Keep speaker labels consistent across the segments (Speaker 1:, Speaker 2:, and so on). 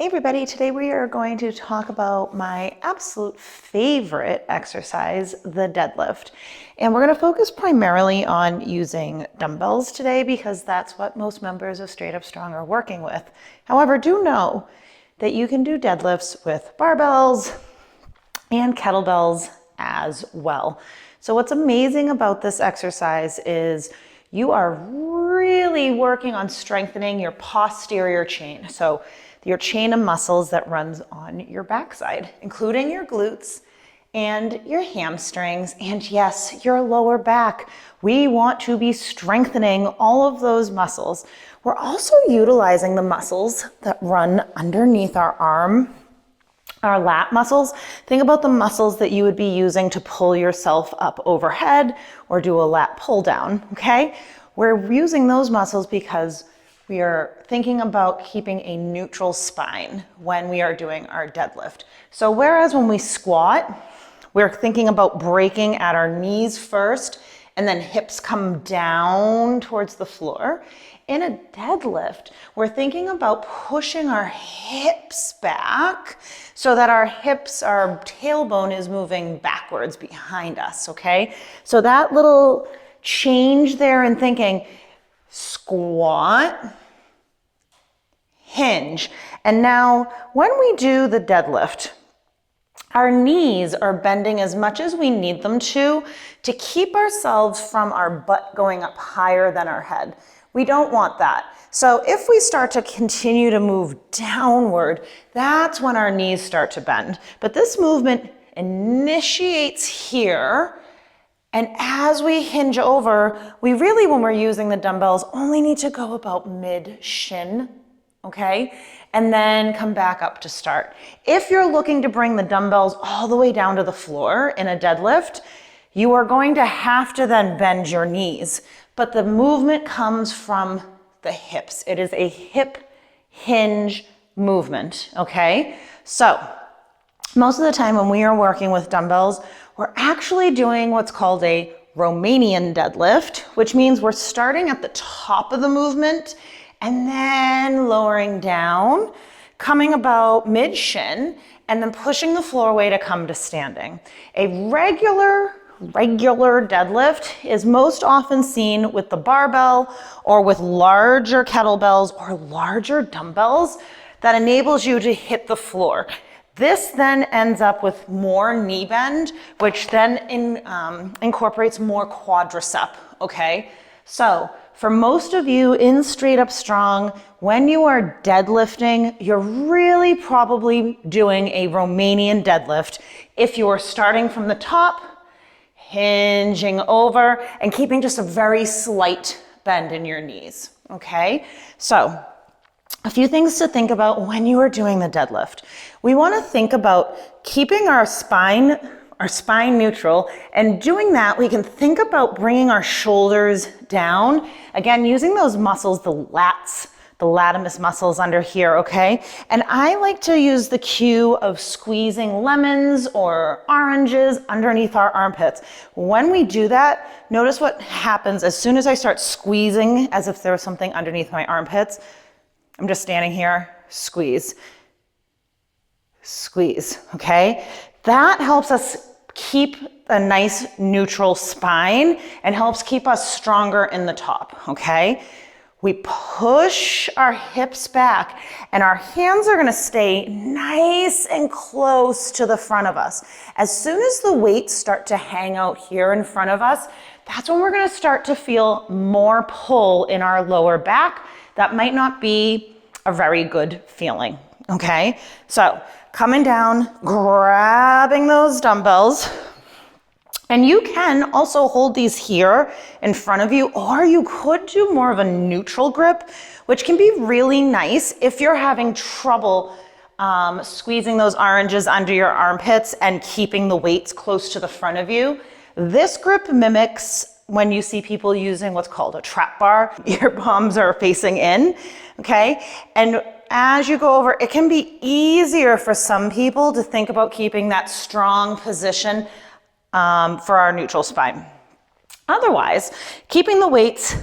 Speaker 1: Hey everybody, today we are going to talk about my absolute favorite exercise, the deadlift. And we're going to focus primarily on using dumbbells today because that's what most members of Straight Up Strong are working with. However, do know that you can do deadlifts with barbells and kettlebells as well. So what's amazing about this exercise is you are really working on strengthening your posterior chain. So your chain of muscles that runs on your backside, including your glutes and your hamstrings, and yes, your lower back. We want to be strengthening all of those muscles. We're also utilizing the muscles that run underneath our arm, our lat muscles. Think about the muscles that you would be using to pull yourself up overhead or do a lat pull down, okay? We're using those muscles because we are thinking about keeping a neutral spine when we are doing our deadlift. So whereas when we squat, we're thinking about breaking at our knees first and then hips come down towards the floor. In a deadlift, we're thinking about pushing our hips back so that our tailbone is moving backwards behind us, okay? So that little change there in thinking, squat, hinge. And now when we do the deadlift, our knees are bending as much as we need them to keep ourselves from our butt going up higher than our head. We don't want that. So if we start to continue to move downward, that's when our knees start to bend. But this movement initiates here, and as we hinge over, we really, when we're using the dumbbells, only need to go about mid-shin, okay? And then come back up to start. If you're looking to bring the dumbbells all the way down to the floor in a deadlift, you are going to have to then bend your knees. But the movement comes from the hips. It is a hip hinge movement, okay? So most of the time when we are working with dumbbells, we're actually doing what's called a Romanian deadlift, which means we're starting at the top of the movement and then lowering down, coming about mid-shin, and then pushing the floor away to come to standing. A regular deadlift is most often seen with the barbell or with larger kettlebells or larger dumbbells that enables you to hit the floor. This then ends up with more knee bend, which then incorporates more quadricep, okay? So for most of you in Straight Up Strong, when you are deadlifting, you're really probably doing a Romanian deadlift if you are starting from the top, hinging over, and keeping just a very slight bend in your knees, okay? So a few things to think about when you are doing the deadlift. We want to think about keeping our spine neutral, and doing that, we can think about bringing our shoulders down. Again, using those muscles, the latimus muscles under here, okay? And I like to use the cue of squeezing lemons or oranges underneath our armpits. When we do that, notice what happens as soon as I start squeezing as if there was something underneath my armpits. I'm just standing here, squeeze, okay? That helps us keep a nice neutral spine and helps keep us stronger in the top, okay? We push our hips back and our hands are gonna stay nice and close to the front of us. As soon as the weights start to hang out here in front of us, that's when we're gonna start to feel more pull in our lower back. That might not be a very good feeling, okay? So coming down, grabbing those dumbbells, and you can also hold these here in front of you, or you could do more of a neutral grip, which can be really nice if you're having trouble squeezing those oranges under your armpits and keeping the weights close to the front of you. This grip mimics when you see people using what's called a trap bar. Your palms are facing in, okay? And as you go over, it can be easier for some people to think about keeping that strong position for our neutral spine. Otherwise, keeping the weights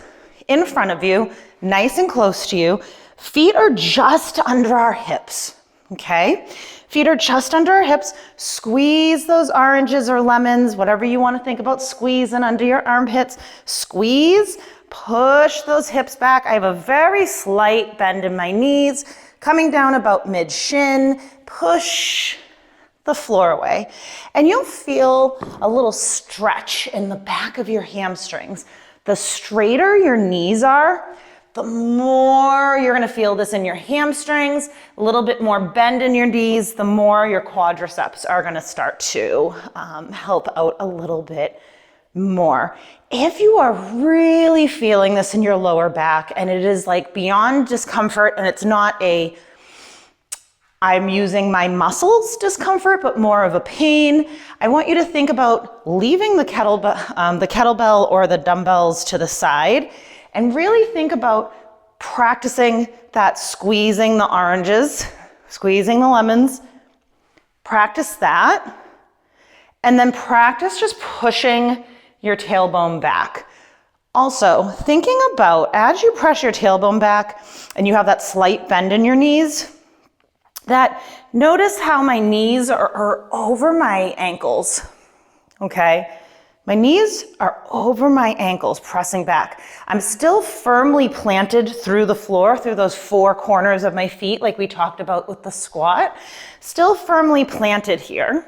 Speaker 1: in front of you, nice and close to you, feet are just under our hips, okay? Feet are just under our hips. Squeeze those oranges or lemons, whatever you want to think about squeezing under your armpits. Squeeze, push those hips back. I have a very slight bend in my knees, coming down about mid-shin. Push the floor away. And you'll feel a little stretch in the back of your hamstrings. The straighter your knees are, the more you're gonna feel this in your hamstrings, a little bit more bend in your knees, the more your quadriceps are gonna start to help out a little bit more. If you are really feeling this in your lower back and it is like beyond discomfort and it's not a I'm using my muscles discomfort, but more of a pain, I want you to think about leaving the kettlebell or the dumbbells to the side and really think about practicing that squeezing the oranges, squeezing the lemons. Practice that. And then practice just pushing your tailbone back. Also, thinking about as you press your tailbone back and you have that slight bend in your knees, that notice how my knees are over my ankles, okay? My knees are over my ankles, pressing back. I'm still firmly planted through the floor, through those four corners of my feet, like we talked about with the squat. Still firmly planted here.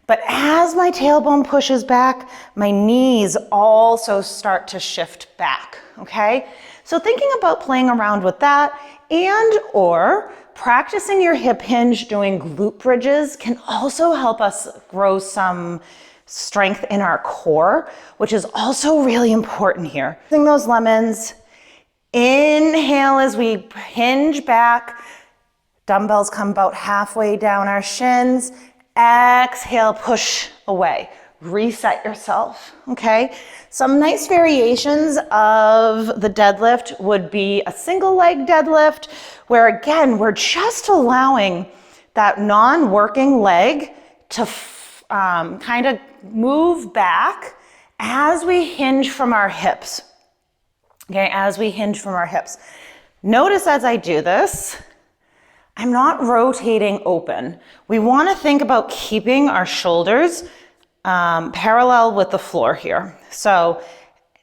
Speaker 1: But as my tailbone pushes back, my knees also start to shift back, okay? So thinking about playing around with that and or practicing your hip hinge, doing glute bridges can also help us grow some strength in our core, which is also really important here. Using those lemons, inhale as we hinge back, dumbbells come about halfway down our shins, exhale, push away. Reset yourself, okay? Some nice variations of the deadlift would be a single leg deadlift, where again, we're just allowing that non-working leg to kind of move back as we hinge from our hips, okay? As we hinge from our hips. Notice as I do this, I'm not rotating open. We want to think about keeping our shoulders parallel with the floor here. So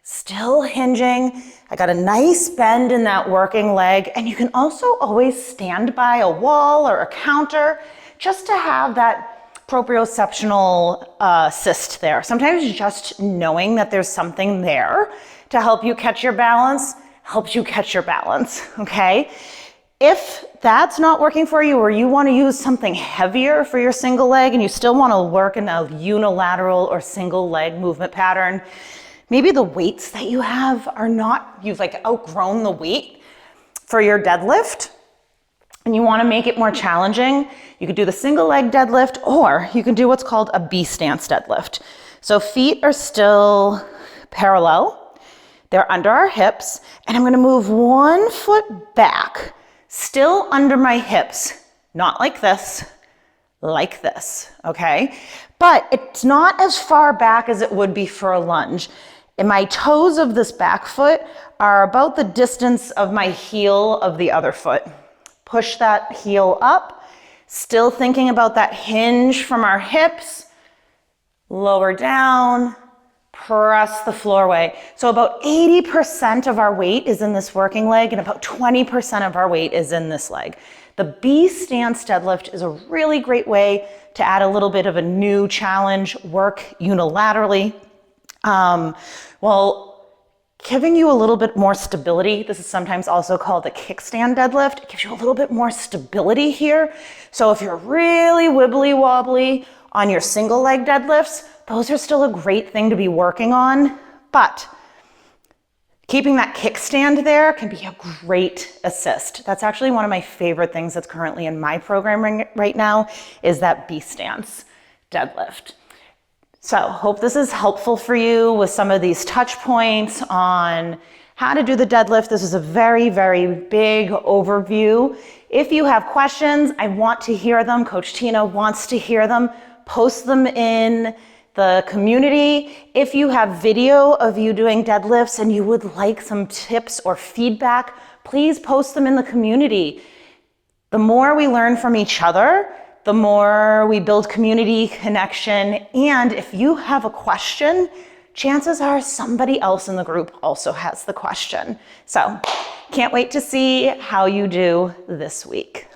Speaker 1: still hinging. I got a nice bend in that working leg, and you can also always stand by a wall or a counter just to have that proprioceptional assist there. Sometimes just knowing that there's something there to help you catch your balance helps you catch your balance, okay? If that's not working for you, or you want to use something heavier for your single leg and you still want to work in a unilateral or single leg movement pattern, maybe the weights that you have are not, you've like outgrown the weight for your deadlift and you want to make it more challenging, you could do the single leg deadlift, or you can do what's called a B stance deadlift. So feet are still parallel, they're under our hips, and I'm going to move one foot back, still under my hips, not like this, okay? But it's not as far back as it would be for a lunge. And my toes of this back foot are about the distance of my heel of the other foot. Push that heel up, still thinking about that hinge from our hips, lower down, press the floor away. So about 80% of our weight is in this working leg and about 20% of our weight is in this leg. The B stance deadlift is a really great way to add a little bit of a new challenge, work unilaterally, while giving you a little bit more stability. This is sometimes also called a kickstand deadlift. It gives you a little bit more stability here. So if you're really wibbly wobbly on your single leg deadlifts, those are still a great thing to be working on, but keeping that kickstand there can be a great assist. That's actually one of my favorite things that's currently in my program right now is that B stance deadlift. So hope this is helpful for you with some of these touch points on how to do the deadlift. This is a very, very big overview. If you have questions, I want to hear them. Coach Tina wants to hear them. Post them in the community. If you have video of you doing deadlifts and you would like some tips or feedback, please post them in the community. The more we learn from each other, the more we build community connection. And if you have a question, chances are somebody else in the group also has the question. So can't wait to see how you do this week.